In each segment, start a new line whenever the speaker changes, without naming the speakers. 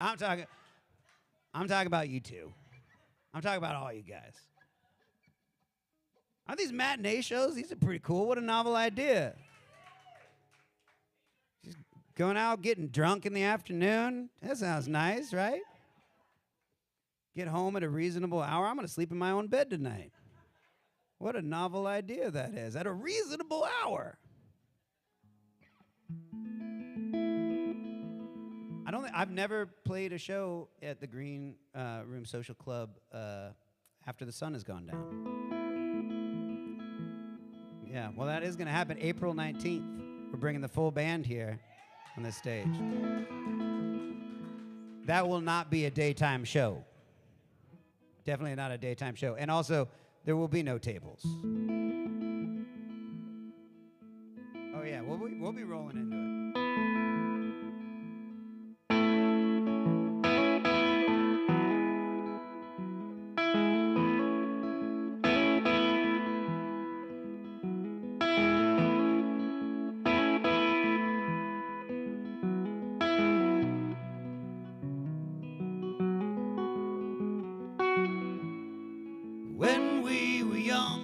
I'm talking. I'm talking about you two. I'm talking about all you guys. Aren't these matinee shows? These are pretty cool. What a novel idea. Just going out, getting drunk in the afternoon. That sounds nice, right? Get home at a reasonable hour. I'm going to sleep in my own bed tonight. What a novel idea that is. At a reasonable hour. I've never played a show at the Green Room Social Club after the sun has gone down. Yeah, well, that is going to happen April 19th. We're bringing the full band here on this stage. That will not be a daytime show. Definitely not a daytime show. And also, there will be no tables. Oh, yeah, we'll be rolling into it. When we were young,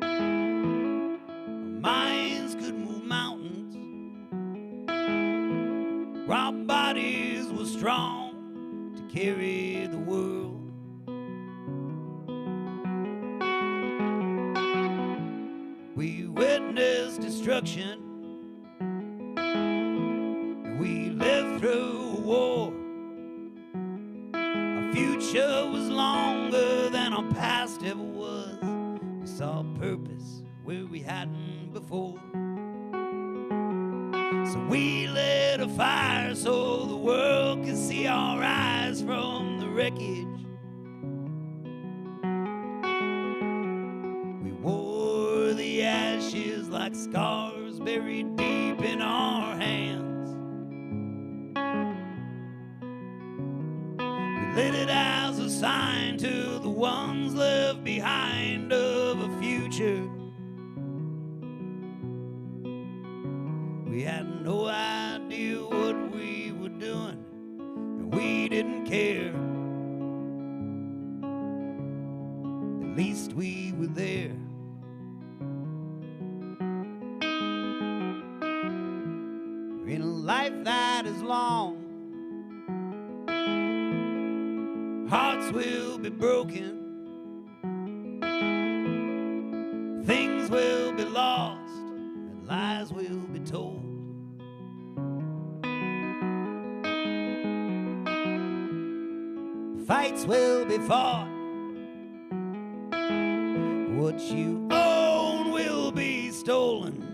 our minds could move mountains. Our bodies were strong to carry the world. We witnessed destruction, and we lived through a war. Our future was longer than our past ever was. We saw purpose where we hadn't before. So we lit a fire so the world could see our eyes from the wreckage. We wore the ashes like scars buried deep in our hands. Lit it as a sign to the ones left behind of a future. We had no idea what we were doing, and we didn't care. At least we were there. In a life that is long, hearts will be broken, things will be lost, and lies will be told. Fights will be fought, what you own will be stolen.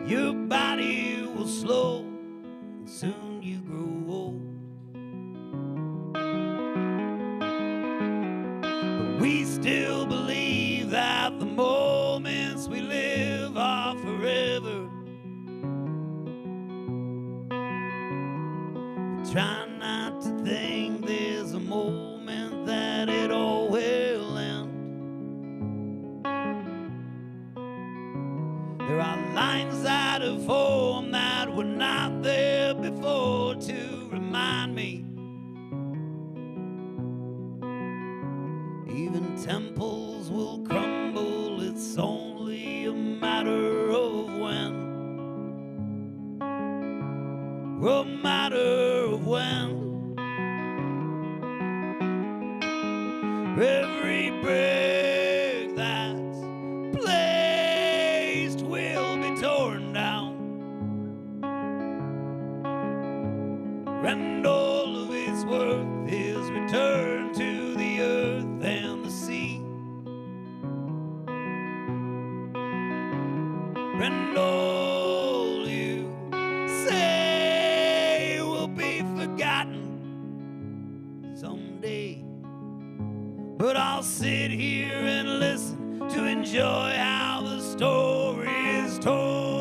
Your body will slow, and soon you grow old. We still believe that the moments we live are forever. But try not to think there's a moment that it all will end. There are lines that have formed that were not there before to remind me. Even temples will crumble, it's only a matter of when. A matter of when. Every brick that's placed will be torn down, and all of its worth is returned to the earth and the sea. And all you say will be forgotten someday. But I'll sit here and listen to enjoy how the story is told.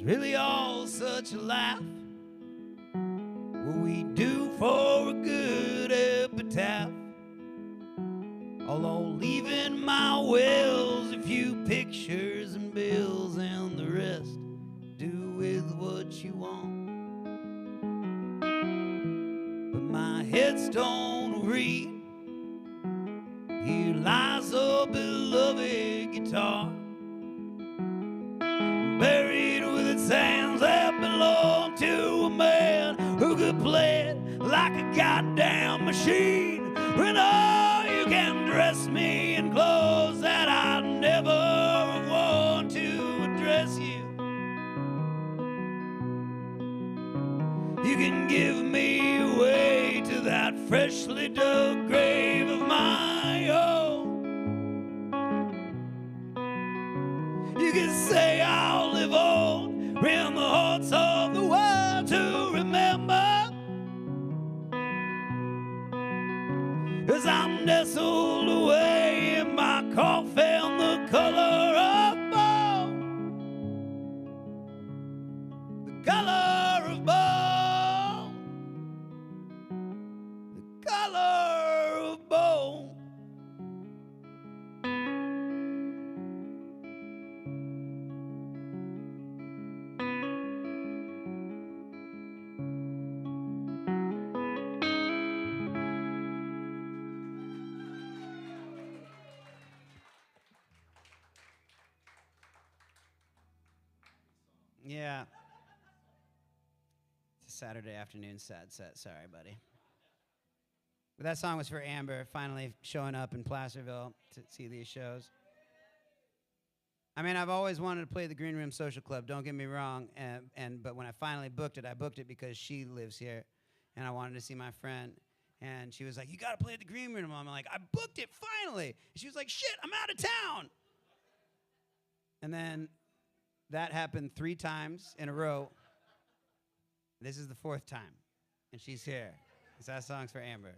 really all such a laugh. What we do for a good epitaph. Although leaving my wills a few pictures and bills, and the rest do with what you want. But my headstone will read, here lies a beloved guitar, buried with its hands that belong to a man who could play it like a goddamn machine. When all you can dress me in clothes that I never have worn to address you. You can give me away to that freshly dug grave of my own. You can say I'll live on in the hearts of the world to remember, 'cause I'm nestled away in my coffin, the color of bone, the color of bone, the color of bone. Yeah. It's a Saturday afternoon sad set. Sorry, buddy. But that song was for Amber, finally showing up in Placerville to see these shows. I mean, I've always wanted to play the Green Room Social Club, don't get me wrong, but when I finally booked it because she lives here, and I wanted to see my friend. And she was like, you got to play at the Green Room. I'm like, I booked it finally. And she was like, shit, I'm out of town. And then that happened 3 times in a row. This is the 4th time, and she's here. So that song's for Amber.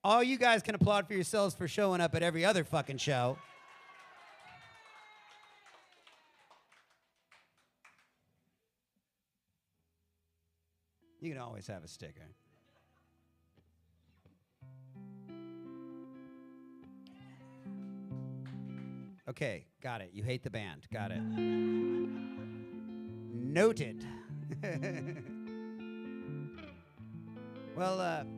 All you guys can applaud for yourselves for showing up at every other fucking show. You can always have a sticker. Okay, got it. You hate the band. Got it. Noted. Well,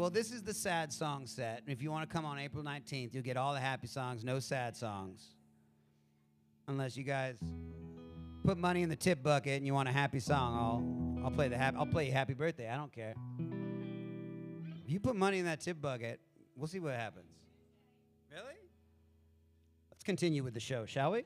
this is the sad song set. If you want to come on April 19th, you'll get all the happy songs, no sad songs. Unless you guys put money in the tip bucket and you want a happy song, I'll play you Happy Birthday. I don't care. If you put money in that tip bucket, we'll see what happens. Really? Let's continue with the show, shall we?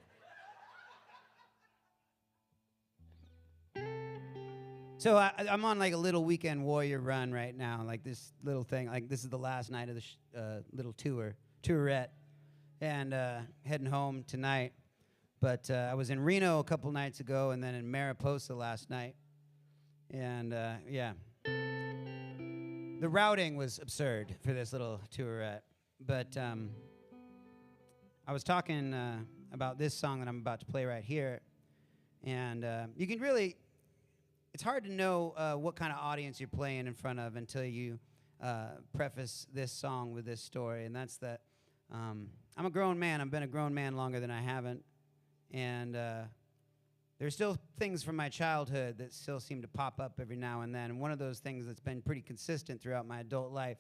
So I'm on like a little weekend warrior run right now, like this little thing. Like this is the last night of the little tourette, and heading home tonight. But I was in Reno a couple nights ago, and then in Mariposa last night. And yeah, the routing was absurd for this little tourette. But I was talking about this song that I'm about to play right here, and you can really. It's hard to know what kind of audience you're playing in front of until you preface this song with this story, and that's that I'm a grown man. I've been a grown man longer than I haven't, and there's still things from my childhood that still seem to pop up every now and then, and one of those things that's been pretty consistent throughout my adult life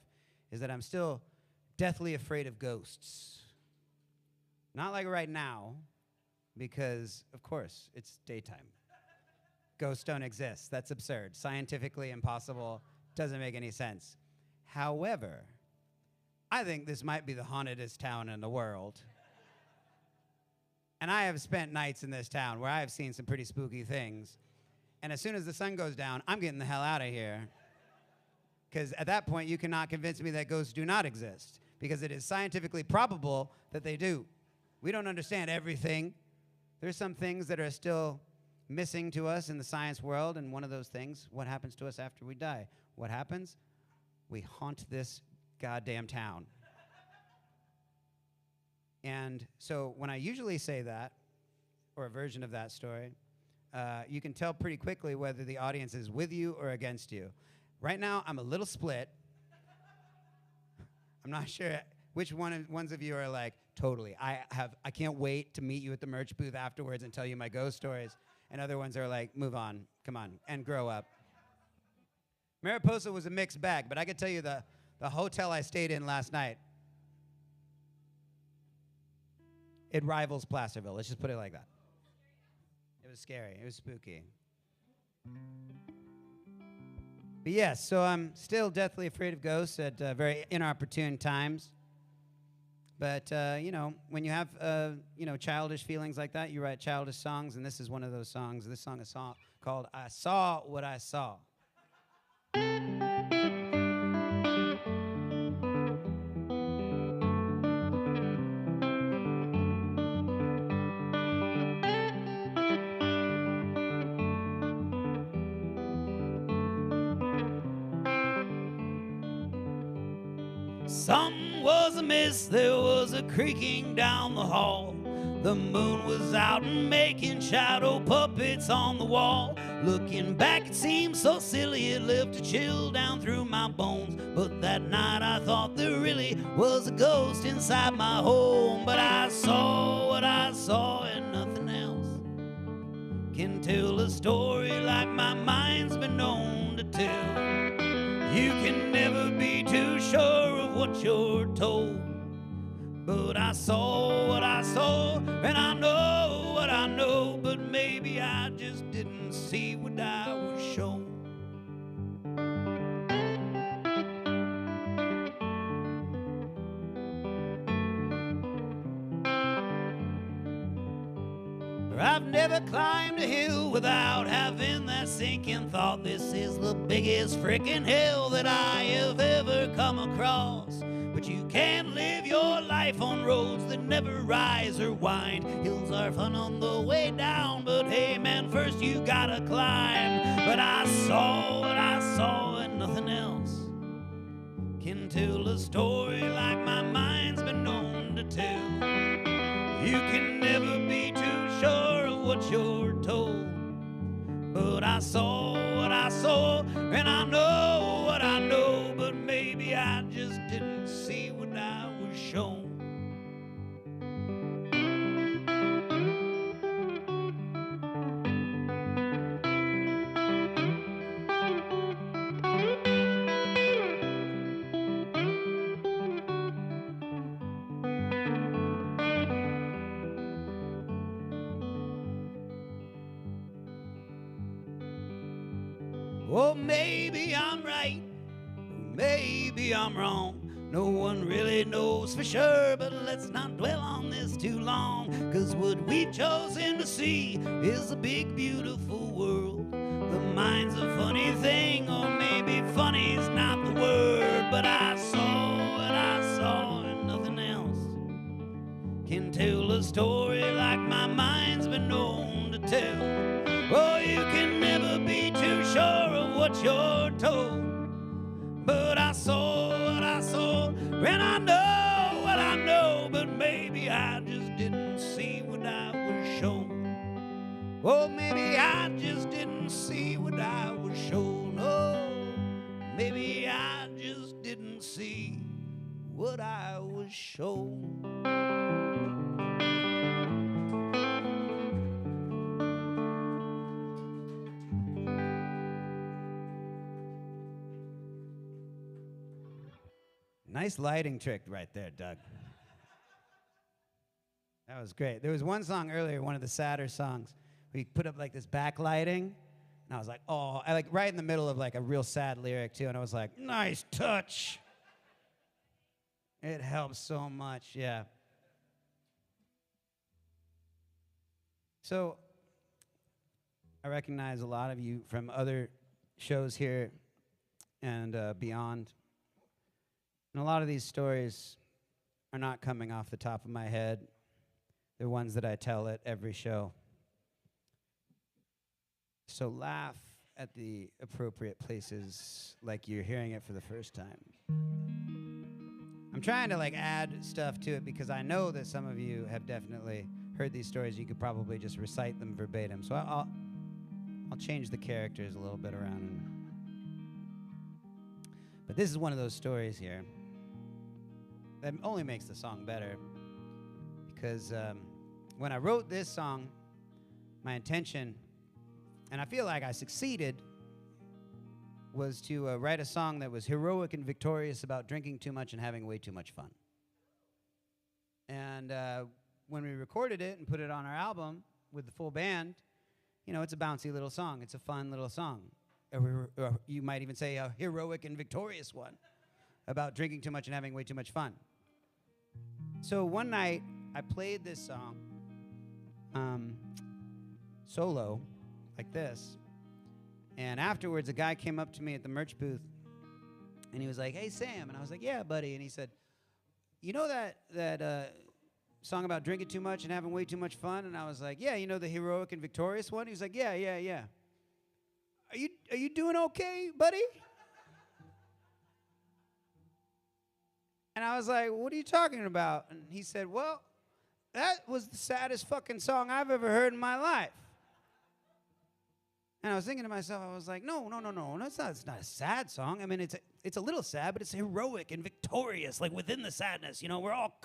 is that I'm still deathly afraid of ghosts. Not like right now, because, of course, it's daytime. Ghosts don't exist. That's absurd. Scientifically impossible. Doesn't make any sense. However, I think this might be the hauntedest town in the world. And I have spent nights in this town where I have seen some pretty spooky things. And as soon as the sun goes down, I'm getting the hell out of here. Because at that point, you cannot convince me that ghosts do not exist. Because it is scientifically probable that they do. We don't understand everything. There's some things that are still missing to us in the science world, and one of those things, what happens to us after we die? What happens? We haunt this goddamn town. And so when I usually say that, or a version of that story, you can tell pretty quickly whether the audience is with you or against you. Right now, I'm a little split. I'm not sure which ones of you are like, totally. I can't wait to meet you at the merch booth afterwards and tell you my ghost stories. And other ones are like, move on, come on, and grow up. Mariposa was a mixed bag, but I could tell you the hotel I stayed in last night, it rivals Placerville. Let's just put it like that. It was scary. It was spooky. But yes, so I'm still deathly afraid of ghosts at very inopportune times. But, when you have, childish feelings like that, you write childish songs, and this is one of those songs. This song is called I Saw What I Saw. Something was amiss, there was a creaking down the hall. The moon was out and making shadow puppets on the wall. Looking back, it seemed so silly, it left a chill down through my bones. But that night I thought there really was a ghost inside my home. But I saw what I saw and nothing else can tell a story like my mind's been known to tell. You can never be too sure of what you're told. But I saw what I saw, and I know what I know. But maybe I just didn't see what I was shown. I've never climbed a hill without having that sinking thought. This is the biggest frickin' hell that I have ever come across. But you can't live your life on roads that never rise or wind. Hills are fun on the way down, but hey man, first you gotta climb. But I saw what I saw and nothing else can tell a story like my mind's been known to tell. You can never be too sure of what you're told. But I saw what I saw, and I know what I know. But maybe I just didn't see what I was shown. Well, maybe I'm right, maybe I'm wrong. No one really knows for sure, but let's not dwell on this too long. 'Cause what we've chosen to see is a big, beautiful world. The mind's a funny thing, or maybe funny's not the word. But I saw what I saw and nothing else can tell a story like my mind's been known to tell. Oh, you can never be too sure of what you're told. But I saw what I saw, and I know what I know. But maybe I just didn't see what I was shown. Oh, maybe I just didn't see what I was shown. Oh, maybe I just didn't see what I was shown. Nice lighting trick right there, Doug. That was great. There was one song earlier, one of the sadder songs, where you put up like this backlighting, and I was like, oh, I like right in the middle of like a real sad lyric too, and I was like, nice touch. It helps so much, yeah. So I recognize a lot of you from other shows here and beyond. And a lot of these stories are not coming off the top of my head. They're ones that I tell at every show. So laugh at the appropriate places like you're hearing it for the first time. I'm trying to like add stuff to it because I know that some of you have definitely heard these stories, you could probably just recite them verbatim. So I'll change the characters a little bit around. But this is one of those stories here that only makes the song better, because when I wrote this song, my intention, and I feel like I succeeded, was to write a song that was heroic and victorious about drinking too much and having way too much fun. And when we recorded it and put it on our album with the full band, you know, it's a bouncy little song. It's a fun little song. Or you might even say a heroic and victorious one about drinking too much and having way too much fun. So one night, I played this song solo, like this. And afterwards, a guy came up to me at the merch booth, and he was like, "Hey, Sam." And I was like, "Yeah, buddy." And he said, "You know that song about drinking too much and having way too much fun?" And I was like, "Yeah, you know the heroic and victorious one?" He was like, Yeah. Are you doing okay, buddy?" And I was like, "What are you talking about?" And he said, "Well, that was the saddest fucking song I've ever heard in my life." And I was thinking to myself, I was like, no, it's not a sad song. I mean, it's a little sad, but it's heroic and victorious, like within the sadness. You know, we're all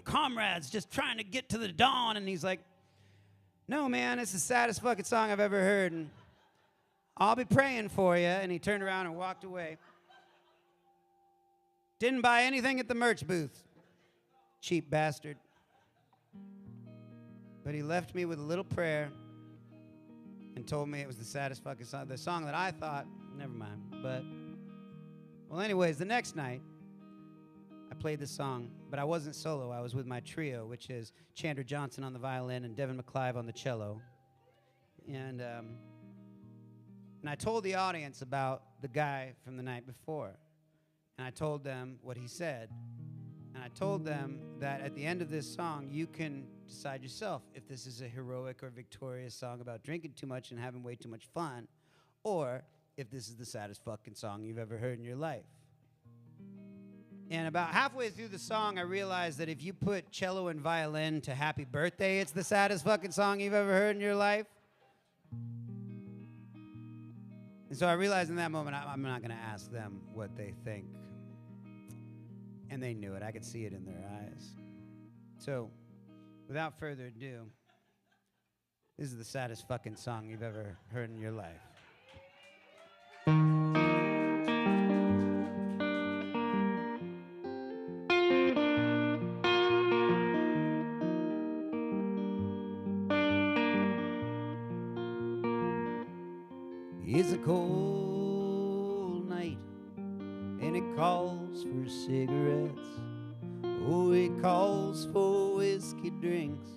comrades just trying to get to the dawn. And he's like, "No, man, it's the saddest fucking song I've ever heard, and I'll be praying for you." And he turned around and walked away. Didn't buy anything at the merch booth. Cheap bastard. But he left me with a little prayer and told me it was the saddest fucking song. The song that I thought, never mind. But, well, anyways, the next night, I played this song, but I wasn't solo. I was with my trio, which is Chandler Johnson on the violin and Devin McClive on the cello. And I told the audience about the guy from the night before. And I told them what he said. And I told them that at the end of this song, you can decide yourself if this is a heroic or victorious song about drinking too much and having way too much fun, or if this is the saddest fucking song you've ever heard in your life. And about halfway through the song, I realized that if you put cello and violin to Happy Birthday, it's the saddest fucking song you've ever heard in your life. And so I realized in that moment, I'm not going to ask them what they think. And they knew it. I could see it in their eyes. So, without further ado, this is the saddest fucking song you've ever heard in your life. It's a cold night, and it calls for cigarettes. Oh, it calls for whiskey drinks,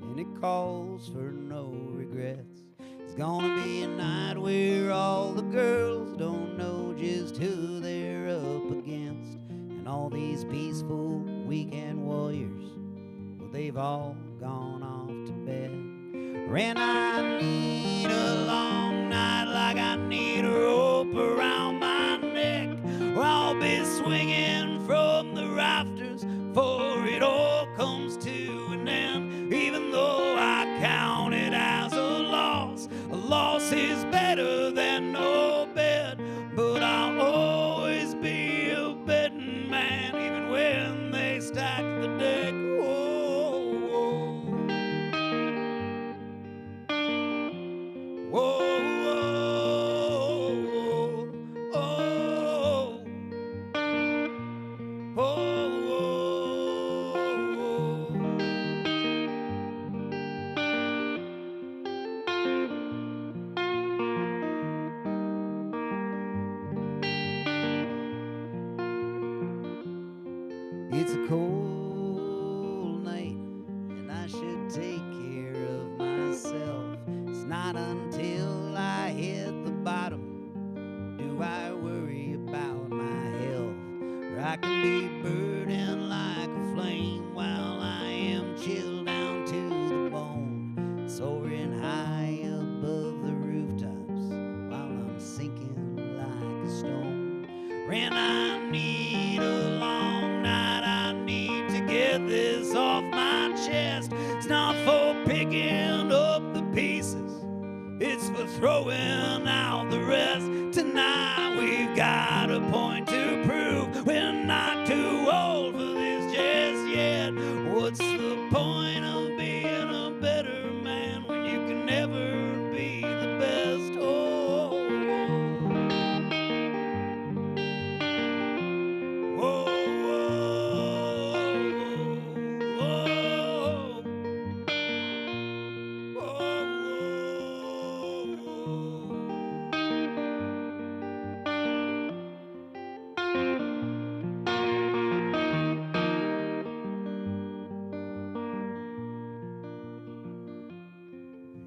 and it calls for no regrets. It's gonna be a night where all the girls don't know just who they're up against. And all these peaceful weekend warriors, well, they've all gone off to bed. And I need a long night like I need a rope around my neck. I'll be swinging from the rafters for it all comes to an end. Even though I count it as a loss is better than no bet. But I'll always be a betting man, even when they stack the deck. It's a cold night, and I should take care of myself. It's not until I hit the bottom do I worry about my health. Or I can be burning like a flame while I am chilled down to the bone, soaring high above the rooftops while I'm sinking like a stone. And I need a long night, I need to get this off my chest. It's not for picking up the pieces, it's for throwing out the rest. Tonight we've got a point to prove. We're not too old for this just yet. What's the point of being a better man when you can never be the best? Oh, oh, oh, oh, oh,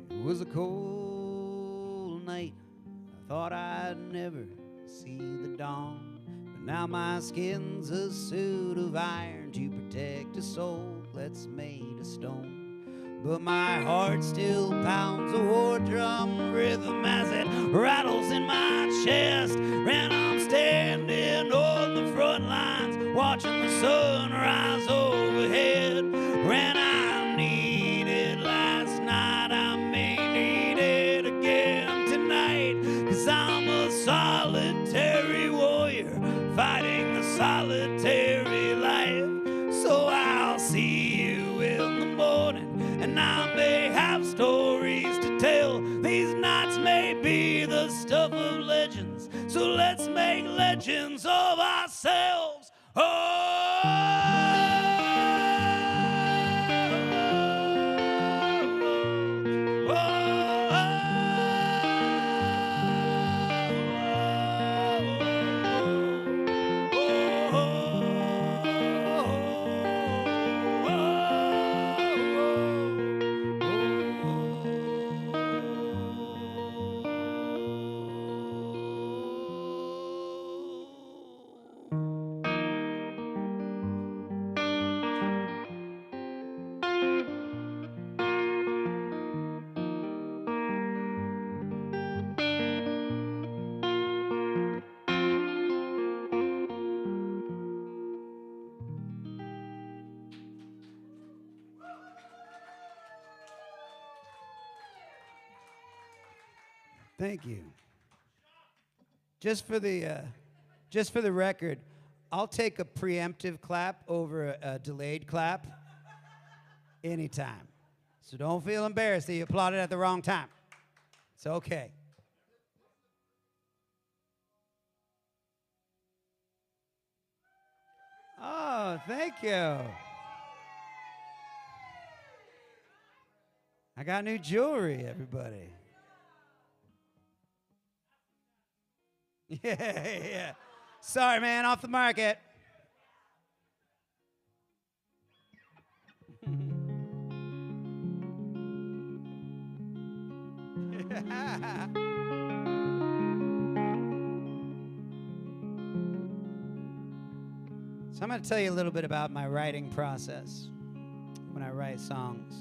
It was a cold night. I thought I'd never see the dawn. But now my skin's a suit of iron to protect a soul that's made of stone. But my heart still pounds a war drum rhythm as it rattles in my chest. And I'm standing on the front lines, watching the sun rise overhead. And I need it last night, I may need it again tonight. 'Cause I'm a solitary warrior fighting the solitary life. So I'll see you in the morning, and I may have stories to tell. These nights may be the stuff of legends, so let's make legends of ourselves. Thank you. Just for the record, I'll take a preemptive clap over a delayed clap anytime. So don't feel embarrassed that you applauded at the wrong time. It's okay. Oh, thank you. I got new jewelry, everybody. Yeah. Sorry, man, off the market. So I'm going to tell you a little bit about my writing process when I write songs.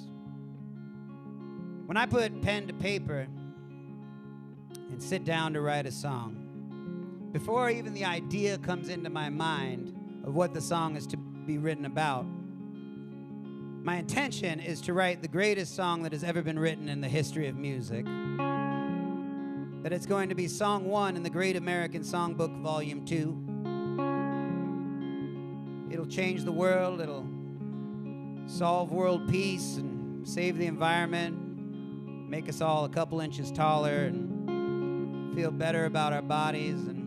When I put pen to paper and sit down to write a song, before even the idea comes into my mind of what the song is to be written about, my intention is to write the greatest song that has ever been written in the history of music. That it's going to be song 1 in the Great American Songbook, Volume 2. It'll change the world, it'll solve world peace and save the environment, make us all a couple inches taller and feel better about our bodies, and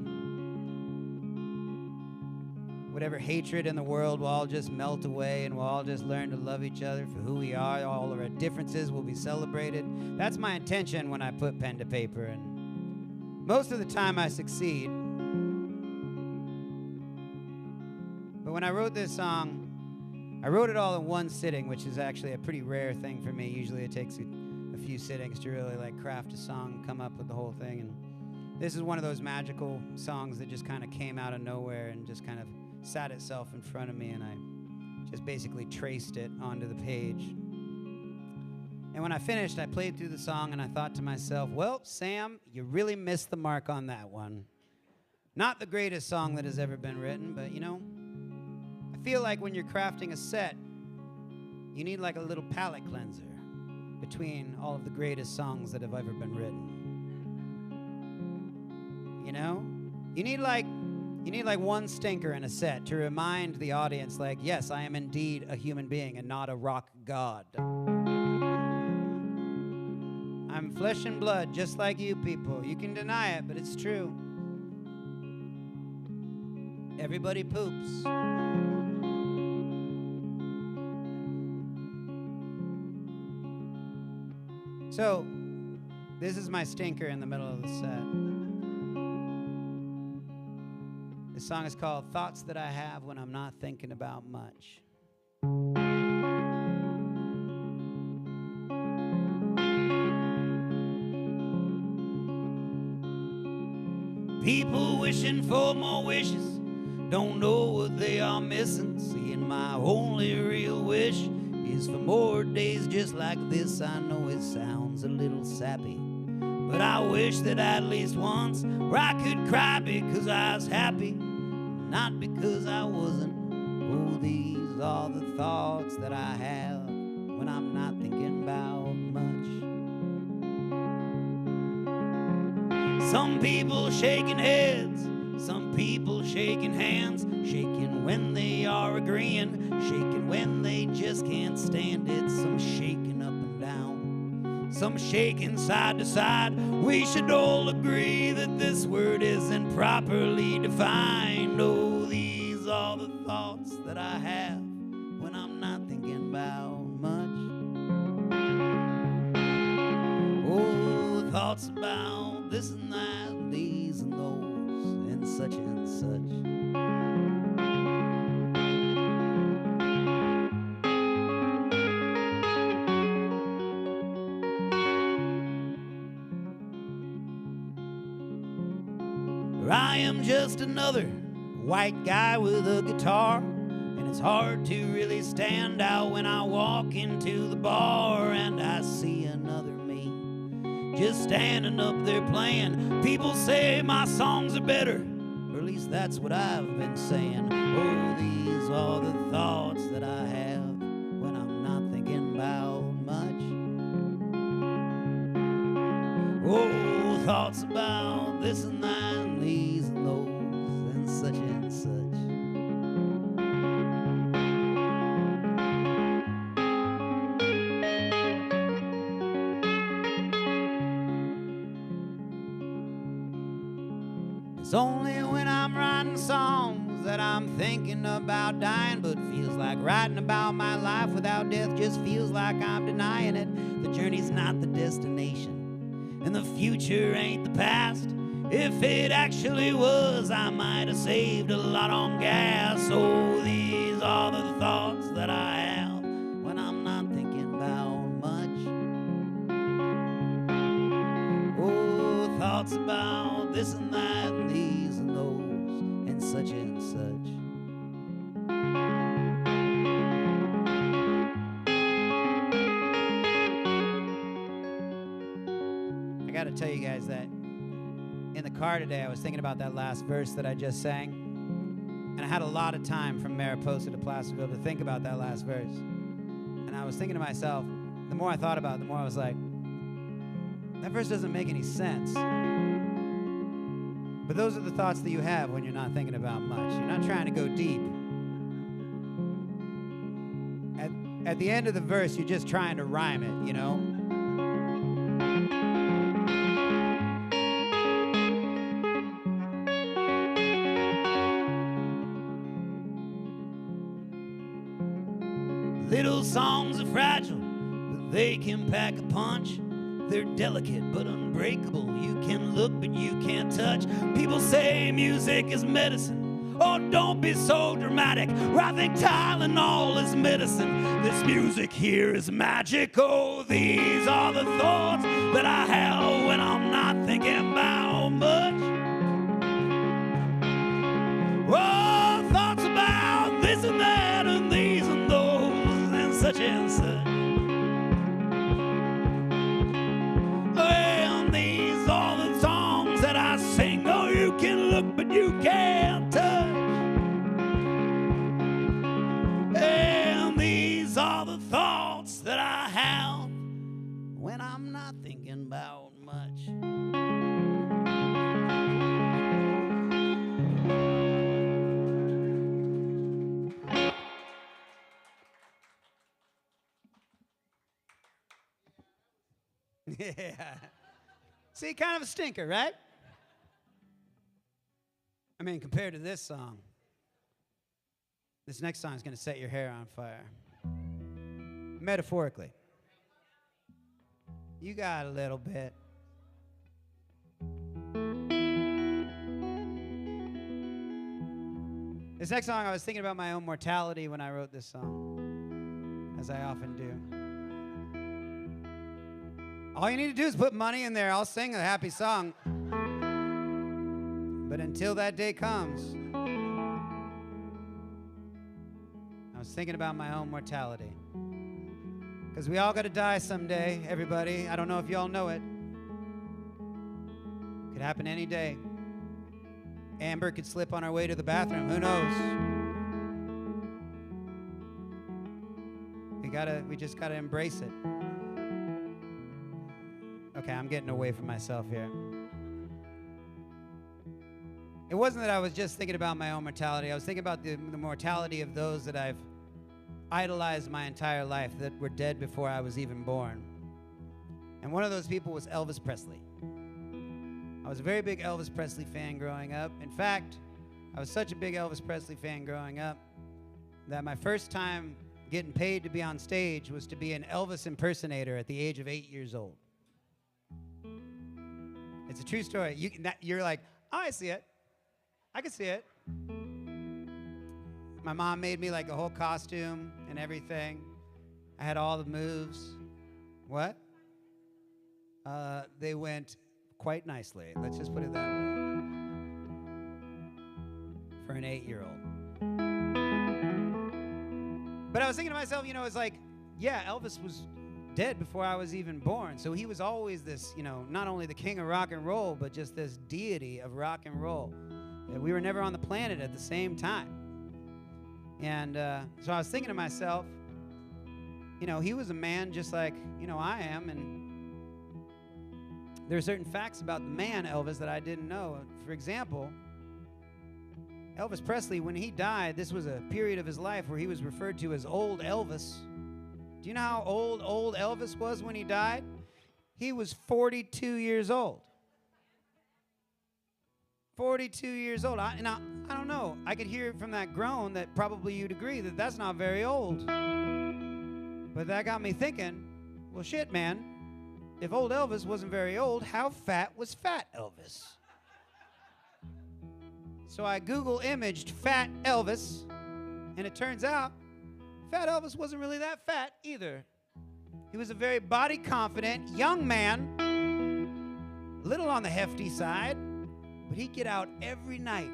whatever hatred in the world will all just melt away, and we'll all just learn to love each other for who we are. All of our differences will be celebrated. That's my intention when I put pen to paper, and most of the time I succeed. But when I wrote this song, I wrote it all in one sitting, which is actually a pretty rare thing for me. Usually it takes a few sittings to really like craft a song and come up with the whole thing. And this is one of those magical songs that just kind of came out of nowhere and just kind of sat itself in front of me, and I just basically traced it onto the page. And when I finished, I played through the song, and I thought to myself, well, Sam, you really missed the mark on that one. Not the greatest song that has ever been written, but, you know, I feel like when you're crafting a set, You need like a little palate cleanser between all of the greatest songs that have ever been written. You know? You need like one stinker in a set to remind the audience, like, yes, I am indeed a human being and not a rock god. I'm flesh and blood, just like you people. You can deny it, but it's true. Everybody poops. So, this is my stinker in the middle of the set. This song is called Thoughts That I Have When I'm Not Thinking About Much. People wishing for more wishes, don't know what they are missing. Seeing my only real wish is for more days just like this. I know it sounds a little sappy, but I wish that at least once where I could cry because I was happy, not because I wasn't. Oh, these are the thoughts that I have when I'm not thinking about much. Some people shaking heads, some people shaking hands, shaking when they are agreeing, shaking when they just can't stand it. Some shaking up and down, some shaking side to side. We should all agree that this word isn't properly defined. Oh, these are the thoughts that I have when I'm not thinking about much. Oh, thoughts about this and that, these and those, and such and such. I am just another white guy with a guitar, and it's hard to really stand out when I walk into the bar and I see another me just standing up there playing. People say my songs are better, or at least that's what I've been saying. Oh, these are the thoughts that I have when I'm not thinking about much. Oh, thoughts about this and that, and these and those, and such and such. It's only when I'm writing songs that I'm thinking about dying, but feels like writing about my life without death just feels like I'm denying it. The journey's not the destination, and the future ain't the past. If it actually was, I might have saved a lot on gas. Oh, these are the thoughts that I have when I'm not thinking about much. Oh, thoughts about this and that, and these and those, and such and such. I gotta tell you guys that in the car today, I was thinking about that last verse that I just sang, and I had a lot of time from Mariposa to Placerville to think about that last verse. And I was thinking to myself, the more I thought about it, the more I was like, that verse doesn't make any sense. But those are the thoughts that you have when you're not thinking about much. You're not trying to go deep. At the end of the verse, you're just trying to rhyme it, you know? Little songs are fragile, but they can pack a punch. They're delicate but unbreakable. You can look but you can't touch. People say music is medicine. Oh, don't be so dramatic. I think Tylenol is medicine. This music here is magic. Oh, these are the thoughts that I have when I'm not thinking about much. Oh, thoughts about this and that and these and those and such and such. And these are the songs that I sing. Oh, you can look but you can't touch. And these are the thoughts I thinking about much? Yeah. See, kind of a stinker, right? I mean, compared to this song, this next song is going to set your hair on fire. Metaphorically. You got a little bit. This next song, I was thinking about my own mortality when I wrote this song, as I often do. All you need to do is put money in there. I'll sing a happy song. But until that day comes, I was thinking about my own mortality. Because we all got to die someday, everybody. I don't know if you all know it. Could happen any day. Amber could slip on her way to the bathroom. Who knows? We just gotta embrace it. Okay, I'm getting away from myself here. It wasn't that I was just thinking about my own mortality. I was thinking about the mortality of those that I've idolized my entire life, that were dead before I was even born. And one of those people was Elvis Presley. I was a very big Elvis Presley fan growing up. In fact, I was such a big Elvis Presley fan growing up that my first time getting paid to be on stage was to be an Elvis impersonator at the age of 8 years old. It's a true story. You're like, oh, I see it. I can see it. My mom made me like a whole costume and everything. I had all the moves. What? They went quite nicely. Let's just put it that way. For an 8-year-old. But I was thinking to myself, it's like, yeah, Elvis was dead before I was even born. So he was always this, not only the king of rock and roll, but just this deity of rock and roll. We were never on the planet at the same time. And so I was thinking to myself, he was a man just like, I am. And there are certain facts about the man Elvis that I didn't know. For example, Elvis Presley, when he died, this was a period of his life where he was referred to as Old Elvis. Do you know how old Elvis was when he died? He was 42 years old. 42 years old. I don't know. I could hear from that groan that probably you'd agree that that's not very old. But that got me thinking, well, shit, man. If old Elvis wasn't very old, how fat was fat Elvis? So I Google imaged fat Elvis, and it turns out fat Elvis wasn't really that fat either. He was a very body confident young man, a little on the hefty side, but he'd get out every night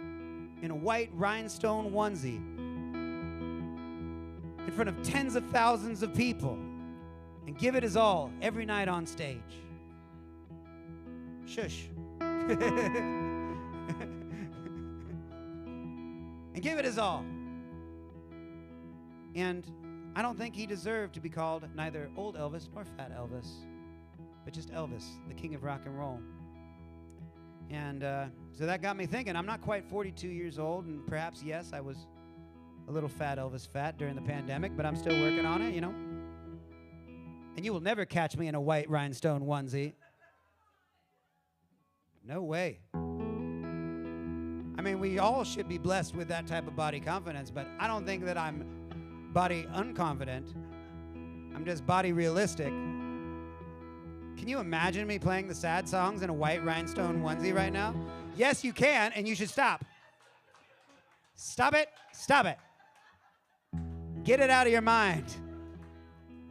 in a white rhinestone onesie in front of tens of thousands of people and give it his all every night on stage. Shush. And give it his all. And I don't think he deserved to be called neither old Elvis nor fat Elvis, but just Elvis, the king of rock and roll. And so that got me thinking, I'm not quite 42 years old, and perhaps, yes, I was a little fat Elvis fat during the pandemic, but I'm still working on it, And you will never catch me in a white rhinestone onesie. No way. I mean, we all should be blessed with that type of body confidence, but I don't think that I'm body unconfident. I'm just body realistic. Can you imagine me playing the sad songs in a white rhinestone onesie right now? Yes, you can, and you should stop. Stop it. Stop it. Get it out of your mind.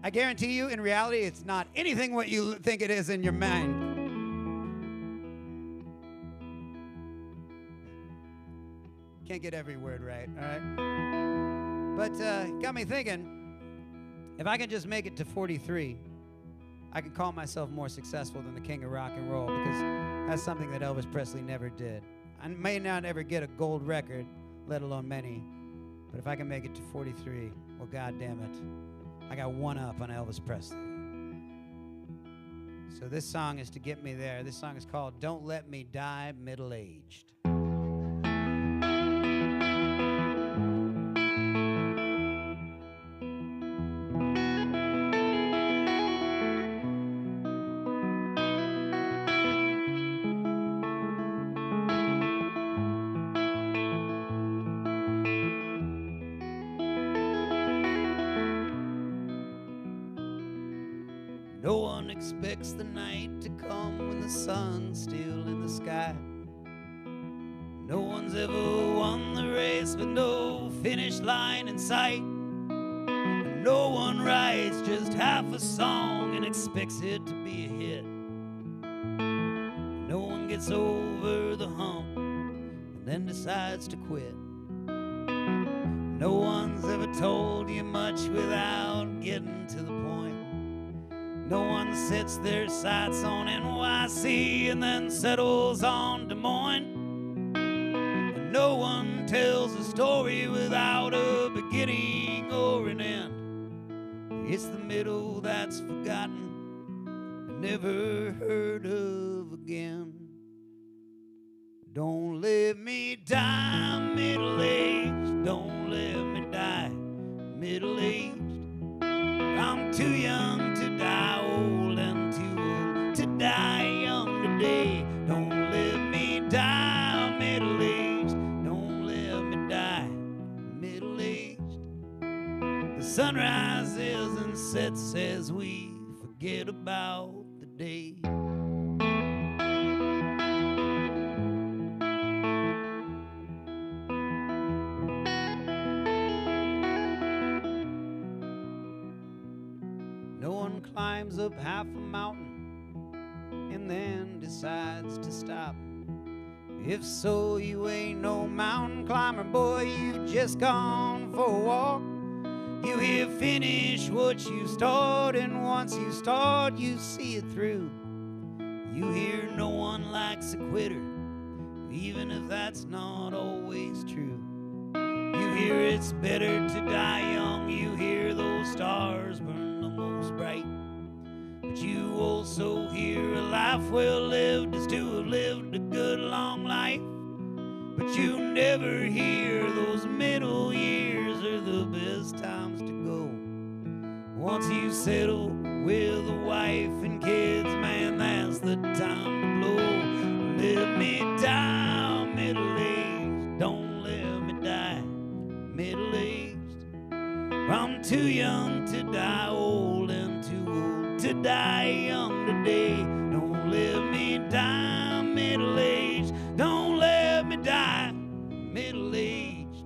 I guarantee you, in reality, it's not anything what you think it is in your mind. Can't get every word right, all right? But got me thinking, if I can just make it to 43, I can call myself more successful than the king of rock and roll, because that's something that Elvis Presley never did. I may not ever get a gold record, let alone many, but if I can make it to 43, well, God damn it, I got one up on Elvis Presley. So this song is to get me there. This song is called Don't Let Me Die Middle-Aged. No one expects the night to come when the sun's still in the sky. No one's ever won the race with no finish line in sight. And no one writes just half a song and expects it to be a hit. No one gets over the hump and then decides to quit. No one's ever told you much without getting to the point. No one sets their sights on NYC and then settles on Des Moines. And no one tells a story without a beginning or an end. It's the middle that's forgotten and never heard of again. Don't let me die middle-aged. Don't let me die middle-aged. I'm too young to die old and too old to die young today. Don't let me die middle-aged. Don't let me die middle-aged. The sun rises and sets as we forget about the day. Climbs up half a mountain and then decides to stop. If so, you ain't no mountain climber, boy, you've just gone for a walk. You hear finish what you start, and once you start, you see it through. You hear no one likes a quitter, even if that's not always true. You hear it's better to die young, you hear those stars burn the most bright. But you also hear a life well lived is to have lived a good long life. But you never hear those middle years are the best times to go. Once you settle with a wife and kids, man, that's the time to blow. Let me die middle-aged. Don't let me die middle-aged. I'm too young to die old and too old to die young today. Don't let me die middle-aged. Don't let me die middle-aged.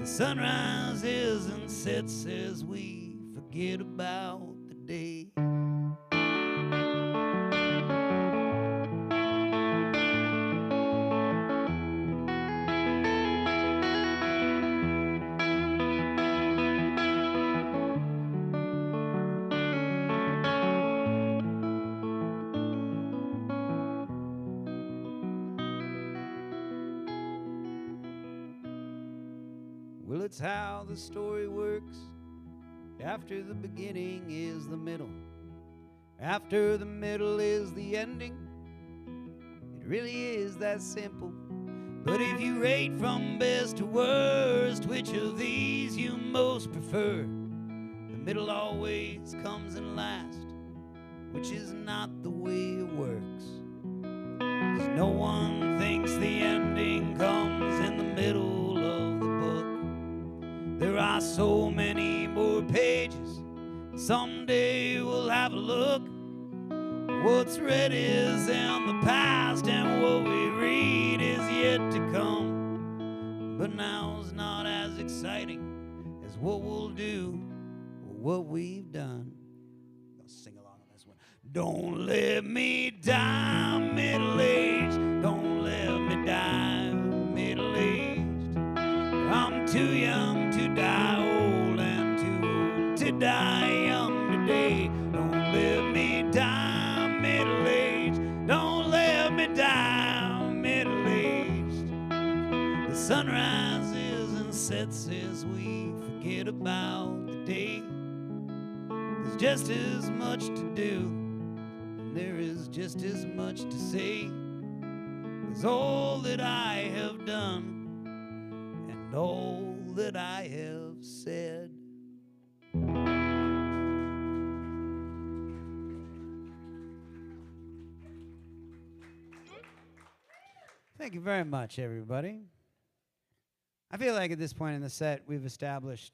The sun rises and sets as we forget about the day. Well, it's how the story works. After the beginning is the middle. After the middle is the ending. It really is that simple. But if you rate from best to worst, which of these you most prefer? The middle always comes in last, which is not the way it works. 'Cause no one thinks the ending comes in the middle of the book. There are so many more pages. Someday we'll have a look. What's read is in the past, and what we read is yet to come. But now's not as exciting as what we'll do or what we've done. I'll sing along on this one. Don't let me die middle-aged. Don't let me die middle-aged. I'm too young to die old and too old to die young today. Don't let me die middle-aged. Don't let me die middle-aged. The sun rises and sets as we forget about the day. There's just as much to do there is just as much to say as all that I have done and all that I have said. Thank you very much, everybody. I feel like at this point in the set, we've established